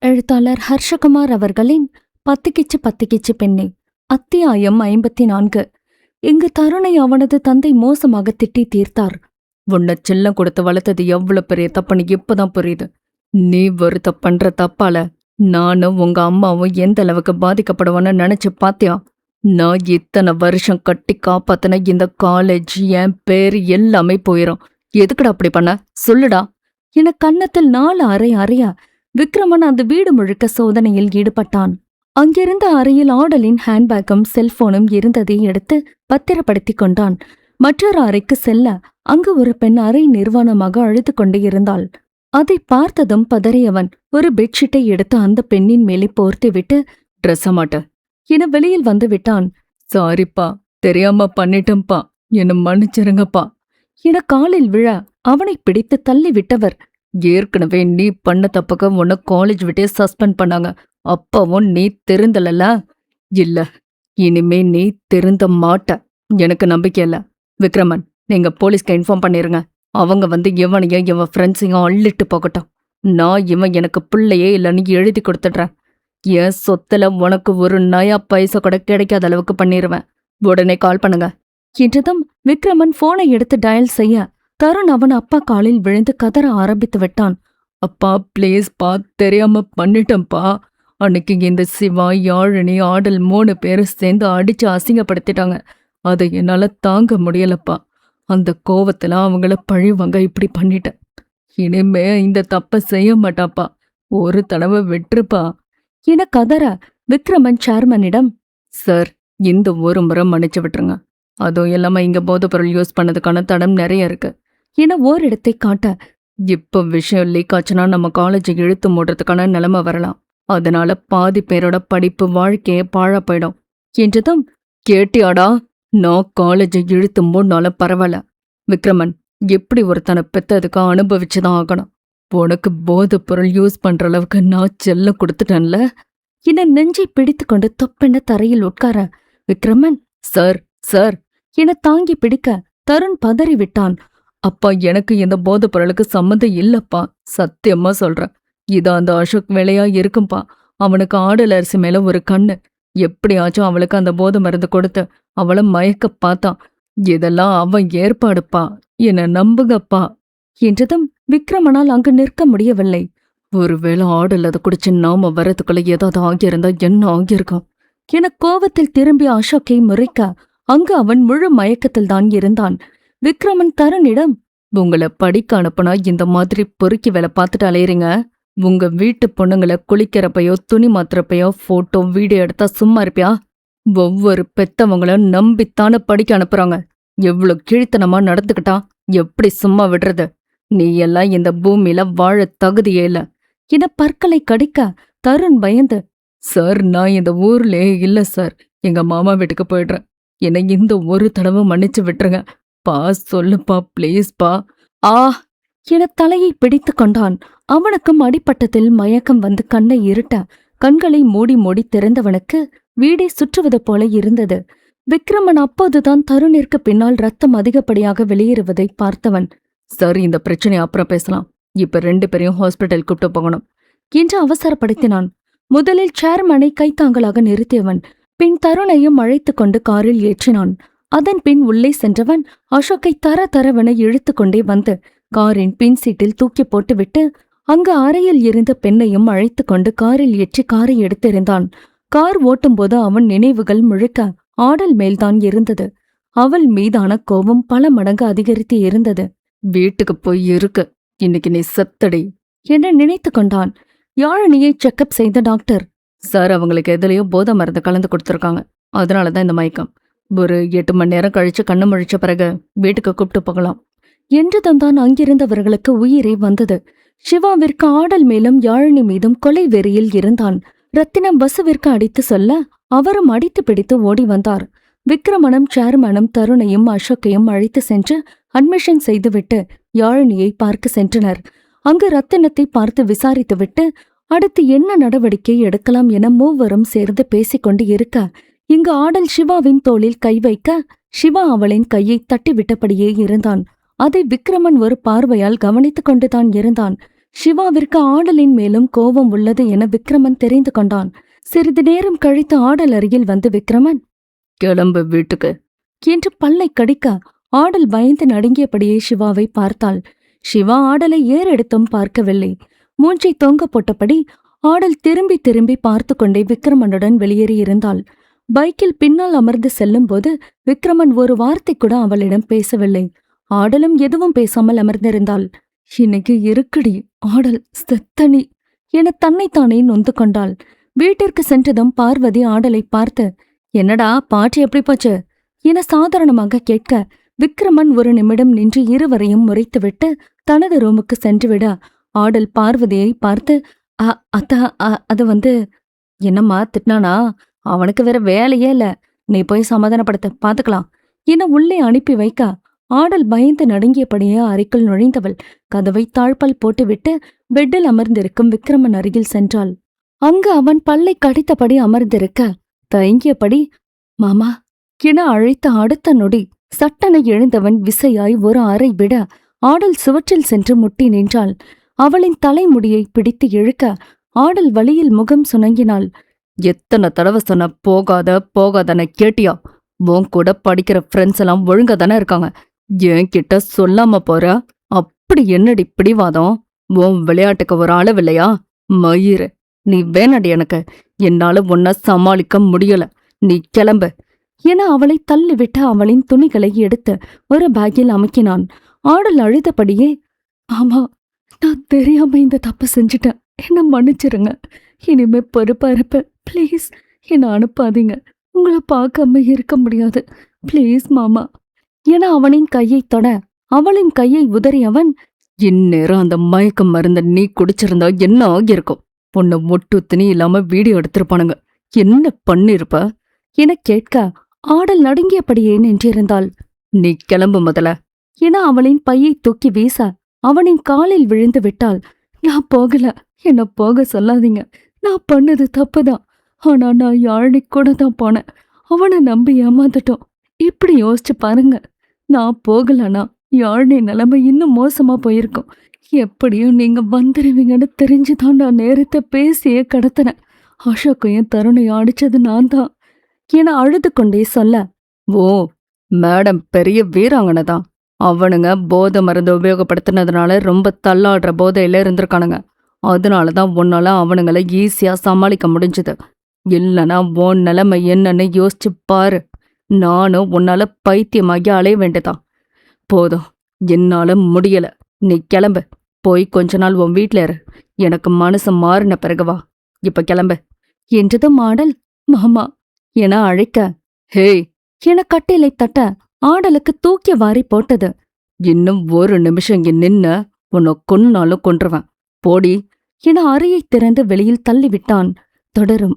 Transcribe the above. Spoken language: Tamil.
எழுத்தாளர் ஹர்ஷகுமார் அவர்களின் பத்திக்கிச்சு பத்திக்கிச்சு பெண்ணே. அத்தியாயம் 54. இங்கு தருணை அவனது தந்தை மோசமாக திட்டி தீர்த்தார். உன்னை செல்லம் கொடுத்து வளர்த்தது எவ்வளவு பெரிய தப்புன்னு இப்பதான் புரியுது. நீ ஒருத்த பண்ற தப்பால நானும் உங்க அம்மாவும் எந்த அளவுக்கு பாதிக்கப்படுவோன்னு நினைச்சு பாத்தியா? நான் இத்தனை வருஷம் கட்டி காப்பாத்தின இந்த காலேஜ், என் பேர் எல்லாமே போயிரும். எதுக்குடா அப்படி பண்ண சொல்லுடா என கன்னத்தில் 4 அறை அறைய விக்ரமன் அந்த வீடு முழுக்க சோதனையில் ஈடுபட்டான். அங்கிருந்த அறையில் ஆடலின் ஹேண்ட்பேக்கும் செல்போனும் இருந்ததை எடுத்து பத்திரப்படுத்தி கொண்டான். மற்றொரு அறைக்கு செல்ல அங்கு ஒரு பெண் அறை நிர்வாணமாக அழுது கொண்டு இருந்தாள். அதை பார்த்ததும் பதறியவன் ஒரு பெட்ஷீட்டை எடுத்து அந்த பெண்ணின் மேலே போர்த்திவிட்டு, ட்ரெஸ் மாட்ட என வெளியில் வந்து விட்டான். சாரிப்பா, தெரியாம பண்ணிட்டேன்பா, என்ன மன்னிச்சிருங்கப்பா என காலில் விழ அவனை பிடித்து தள்ளி விட்டவர், ஏற்கனவே நீ பண்ண தப்புக்கு உன்னை காலேஜ் விட்டே சஸ்பெண்ட் பண்ணாங்க. அப்பவும் நீ திருந்தலல? இல்ல, இனிமே நீ திருந்த மாட்ட. எனக்கு நம்பிக்கை இல்ல. விக்ரமன், நீங்க போலீஸ்க்கு இன்ஃபார்ம் பண்ணிருங்க. அவங்க வந்து இவனையும் இவன் ஃப்ரெண்ட்ஸையும் அள்ளிட்டு போகட்டும். நான் இவன் எனக்கு பிள்ளையே இல்லைன்னு எழுதி கொடுத்துடுறேன். என் சொத்துல உனக்கு ஒரு நயா பைசா கூட கிடைக்காத அளவுக்கு பண்ணிருவேன். உடனே கால் பண்ணுங்க என்றதும் விக்ரமன் போனை எடுத்து டயல் செய்ய தருண் அவன் அப்பா காலில் விழுந்து கதற ஆரம்பித்து விட்டான். அப்பா ப்ளீஸ்பா, தெரியாம பண்ணிட்டேன்ப்பா. அன்னைக்கு இந்த சிவா, யாழினி, ஆடல் 3 பேரும் சேர்ந்து அடிச்சு அசிங்கப்படுத்திட்டாங்க. அதை என்னால தாங்க முடியலப்பா. அந்த கோவத்துல அவங்கள பழிவாங்க இப்படி பண்ணிட்டேன். இனிமே இந்த தப்ப செய்ய மாட்டாப்பா. ஒரு தடவை விட்டுருப்பா என கதற விக்ரமன் சேர்மனிடம், சார், இந்த ஒரு முறை மன்னிச்சு விட்டுருங்க. அதுவும் இல்லாம இங்க போதைப்பொருள் யூஸ் பண்ணதுக்கான தடம் நிறைய இருக்கு என ஓரிடத்தை காட்ட, இப்ப விஷயம் லீக் ஆச்சுன்னா நம்ம காலேஜை இழுத்து மூடுறதுக்கான நிலைமை வரலாம். அதனால பாதி பேரோட படிப்பு, வாழ்க்கையே பாழா போயிடும் என்றதும், கேட்டியாடா, நான் காலேஜை இழுத்து மூடினாலும் பரவாயில்ல. விக்ரமன், எப்படி ஒருத்தனை பெத்ததுக்கு அனுபவிச்சுதான் ஆகணும். உனக்கு போதைப் பொருள் யூஸ் பண்ற அளவுக்கு நான் செல்லம் கொடுத்துட்டேன்ல என நெஞ்சை பிடித்து கொண்டு தொப்பென தரையில் உட்கார விக்ரமன், சார் சார் என தாங்கி பிடிக்க தருண் பதறி விட்டான். அப்பா, எனக்கு இந்த போதைப் பொருளுக்கு சம்மந்தம் இல்லப்பா, சத்தியமா சொல்றேன். இது அந்த அசோக் வேலையா இருக்கும்பா. அவனுக்கு ஆடல் அரிசி மேல ஒரு கண்ணு. எப்படியாச்சும் அவளுக்கு அந்த போதை மருந்து கொடுத்து அவளை மயக்க பார்த்தான். இதெல்லாம் அவன் ஏற்பாடுப்பா, என்ன நம்புங்கப்பா என்றதும் விக்ரமனால் அங்கு நிற்க முடியவில்லை. ஒருவேளை ஆடல் அதை குடிச்சு நாம வரதுக்குள்ள ஏதாவது ஆகியிருந்தா என்ன ஆகியிருக்கும் என கோவத்தில் திரும்பி அசோக்கை முறைக்க அங்கு அவன் முழு மயக்கத்தில் தான் இருந்தான். விக்ரமன் தருணிடம், உங்களை படிக்க அனுப்புனா இந்த மாதிரி பொறுக்கி வேலை பார்த்துட்டு அலையறீங்க. உங்க வீட்டு பொண்ணுங்களை குளிக்கிறப்பையோ துணி மாத்திரப்பையோ போட்டோ வீடியோ எடுத்தா சும்மா இருப்பியா? ஒவ்வொரு பெத்தவங்களும் நம்பித்தானே படிக்க அனுப்புறாங்க. எவ்வளவு கீழ்த்தனமா நடந்துக்கிட்டா எப்படி சும்மா விடுறது? நீ எல்லாம் இந்த பூமியில வாழ தகுதியே இல்ல என பற்களை கடிக்க தருண் பயந்து, சார், நான் இந்த ஊர்லே இல்ல சார், எங்க மாமா வீட்டுக்கு போயிடுறேன். என்னை இந்த ஒரு தடவை மன்னிச்சு விட்டுருங்க பா, சொல்லுப்பா, பிளீஸ்பா. ஆ என தலையை பிடித்து கொண்டான். அவனுக்கும் அடிப்பட்டத்தில் மயக்கம் வந்து கண்ணை இருட்ட கண்களை மூடி மூடி திறந்தவனுக்கு வீடை சுற்றுவது போல இருந்தது. விக்ரமன் அப்போதுதான் தருணிற்கு பின்னால் ரத்தம் அதிகப்படியாக வெளியேறுவதை பார்த்தவன், சார், இந்த பிரச்சனையை அப்புறம் பேசலாம். இப்ப 2 பேரையும் ஹாஸ்பிட்டல் கூப்பிட்டு போகணும் என்று அவசரப்படுத்தினான். முதலில் சேர்மனை கைத்தாங்களாக நிறுத்தியவன் பின் தருணையும் அழைத்து கொண்டு காரில் ஏற்றினான். அதன் பின் உள்ளே சென்றவன் அசோக்கை தர தரவென இழுத்து கொண்டே வந்து காரின் பின் சீட்டில் தூக்கி போட்டுவிட்டு அங்கு அறையில் இருந்த பெண்ணையும் அழைத்து கொண்டு காரில் ஏற்றி காரை எடுத்திருந்தான். கார் ஓட்டும்போது அவன் நினைவுகள் முழுக்க ஆடல் மேல்தான் இருந்தது. அவள் மீதான கோபம் பல மடங்கு அதிகரித்து இருந்தது. வீட்டுக்கு போய் இருக்கு, இன்னைக்கு நீ செத்தடி என நினைத்து கொண்டான். யாழினியை செக்கப் செய்த டாக்டர், சார், அவங்களுக்கு எதுலயோ போதை மருந்து கலந்து கொடுத்துருக்காங்க. அதனாலதான் இந்த மயக்கம். ஒரு 8 மணி நேரம் கழிச்சு கண்ணு முழிச்ச பிறகு வீட்டுக்கு கூப்பிட்டு போகலாம் என்றதும் தான் அங்கிருந்தவர்களுக்கு உயிரே வந்தது. சிவாவிற்கு ஆடல் மேலும் யாழினி மீதும் கொலை வெறியில் இருந்தான். ரத்தினம் வசுவிற்கு அடித்து சொல்ல அவரும் அடித்து பிடித்து ஓடி வந்தார். விக்ரமனும் சேர்மனும் தருணையும் அசோக்கையும் அழைத்து சென்று அட்மிஷன் செய்துவிட்டு யாழினியை பார்க்க சென்றனர். அங்கு ரத்தினத்தை பார்த்து விசாரித்துவிட்டு அடுத்து என்ன நடவடிக்கை எடுக்கலாம் என மூவரும் சேர்ந்து பேசிக்கொண்டு இருக்க, இங்கு ஆடல் சிவாவின் தோளில் கை வைக்க சிவா அவளின் கையை தட்டிவிட்டபடியே இருந்தான். அதை விக்ரமன் ஒரு பார்வையால் கவனித்துக் கொண்டுதான் இருந்தான். சிவாவிற்கு ஆடலின் மேலும் கோபம் உள்ளது என விக்ரமன் தெரிந்து கொண்டான். சிறிது நேரம் கழித்து ஆடல் அருகில் வந்து விக்ரமன், கிளம்பு வீட்டுக்கு என்று பல்லை கடிக்க ஆடல் பயந்து நடுங்கியபடியே சிவாவை பார்த்தாள். சிவா ஆடலை ஏறெடுத்தும் பார்க்கவில்லை. மூஞ்சை தொங்க போட்டபடி ஆடல் திரும்பி திரும்பி பார்த்து கொண்டே விக்ரமனுடன் வெளியேறியிருந்தாள். பைக்கில் பின்னால் அமர்ந்து செல்லும்போது விக்ரமன் ஒரு வார்த்தை கூட அவளிடம் பேசவில்லை. ஆடலும் எதுவும் பேசாமல் அமர்ந்திருந்தாள். இன்னைக்கு இருக்குடி ஆடல் செத்தனி என தன்னைத்தானே நொந்து கொண்டாள். வீட்டிற்கு சென்றதும் பார்வதி ஆடலை பார்த்து, என்னடா பாட்டு எப்படி போச்சு என சாதாரணமாக கேட்க விக்ரமன் ஒரு நிமிடம் நின்று இருவரையும் முறைத்துவிட்டு தனது ரூமுக்கு சென்றுவிட ஆடல் பார்வதியை பார்த்து, அது என்னம்மா திட்டினானா? அவனுக்கு வேற வேலையே இல்ல, நீ போய் சமாதானப்படுத்த பாத்துக்கலாம் என உள்ளே அனுப்பி வைக்க ஆடல் பயந்து நடுங்கியபடியே அறைக்குள் நுழைந்தவள் கதவை தாழ்பால் போட்டுவிட்டு பெட்டில் அமர்ந்திருக்கும் விக்ரமன் அருகில் சென்றாள். அங்கு அவன் பல்லை கடித்தபடி அமர்ந்திருக்க தயங்கியபடி, மாமா என அழைத்த அடுத்த நொடி சட்டென எழுந்தவன் விசையாய் ஒரு அறை விட ஆடல் சுவற்றில் சென்று முட்டி நின்றாள். அவளின் தலைமுடியை பிடித்து இழுக்க ஆடல் வலியில் முகம் சுணங்கினாள். எத்தனை தடவை சொன்ன போகாதன கேட்டியா? உன் கூட படிக்கிற ஃப்ரெண்ட்ஸ் எல்லாம் ஒழுங்கா தானே இருக்காங்க, என்கிட்ட சொல்லாம போற? அப்படி என்னடி பிடிவாதம்? உன் விளையாட்டுக்கு ஒரு அளவில்லையா? மயிறு, நீ வேணாடி எனக்கு, என்னால உன்னை சமாளிக்க முடியல, நீ கிளம்பு என அவளை தள்ளிவிட்டு அவளின் துணிகளை எடுத்து ஒரு பேக்கில் அமுக்கினான். ஆடல் அழுதபடியே, ஆமா நான் தெரியாம இந்த தப்பு செஞ்சுட்டேன், என்ன மன்னிச்சிருங்க, இனிமே பொறுப்பா இருப்பேன், பிளீஸ் என்ன அனுப்பாதீங்க, உங்களை பார்க்காம இருக்க முடியாது, பிளீஸ் மாமா என அவனின் கையை தொட அவளின் கையை உதறி அவன், இந்நேரம் அந்த மயக்க மருந்த நீ குடிச்சிருந்தா என்ன ஆகியிருக்கும்? உன்னை ஒட்டு துணி இல்லாம வீடியோ எடுத்திருப்பானுங்க, என்ன பண்ணிருப்ப என கேட்க ஆடல் நடுங்கியபடியே நின்றிருந்தாள். நீ கிளம்பு முதல என அவளின் பையை தூக்கி வீச அவனின் காலில் விழுந்து விட்டாள். நான் போகல, என்ன போக சொல்லாதீங்க, நான் பண்ணது தப்புதான், ஆனா நான் யாழினி கூட தான் போனேன், அவனை நம்பி ஏமாந்துட்டோம், இப்படி யோசிச்சு பாருங்க, நான் போகலனா யாழினி நிலைமை இன்னும் மோசமா போயிருக்கும், எப்படியும் நீங்க வந்துருவீங்கன்னு தெரிஞ்சுதான் நான் நேரத்தை பேசியே கடத்தினேன், அசோக்கையும் தருணையும் அடிச்சது நான் தான் என அழுது கொண்டே சொல்ல, ஓ மேடம் பெரிய வீராங்கனைதான், அவனுங்க போதை மருந்து உபயோகப்படுத்தினதுனால ரொம்ப தள்ளாடுற போதையில இருந்திருக்கானுங்க, அதனாலதான் உன்னால அவனுங்களை ஈஸியா சமாளிக்க முடிஞ்சது, இல்லனா உன் நிலைமை என்னன்னு யோசிச்சு பாரு, நானும் உன்னால பைத்தியமாகி அலைய வேண்டியதான், போதும் என்னால முடியல, நீ கிளம்பு, போய் கொஞ்ச நாள் உன் வீட்ல இரு, எனக்கு மனசு மாறின பிறகுவா, இப்ப கிளம்பு என்றதும் ஆடல் மாமா என அழைக்க, ஹேய் என கட்டிலை தட்ட ஆடலுக்கு தூக்கி வாரி போட்டது. இன்னும் ஒரு நிமிஷம் இங்க நின்ன உன்னை கொன்னாலும் கொன்றுவேன், போடி என அறையை திறந்து வெளியில் தள்ளிவிட்டான். தொடரும்.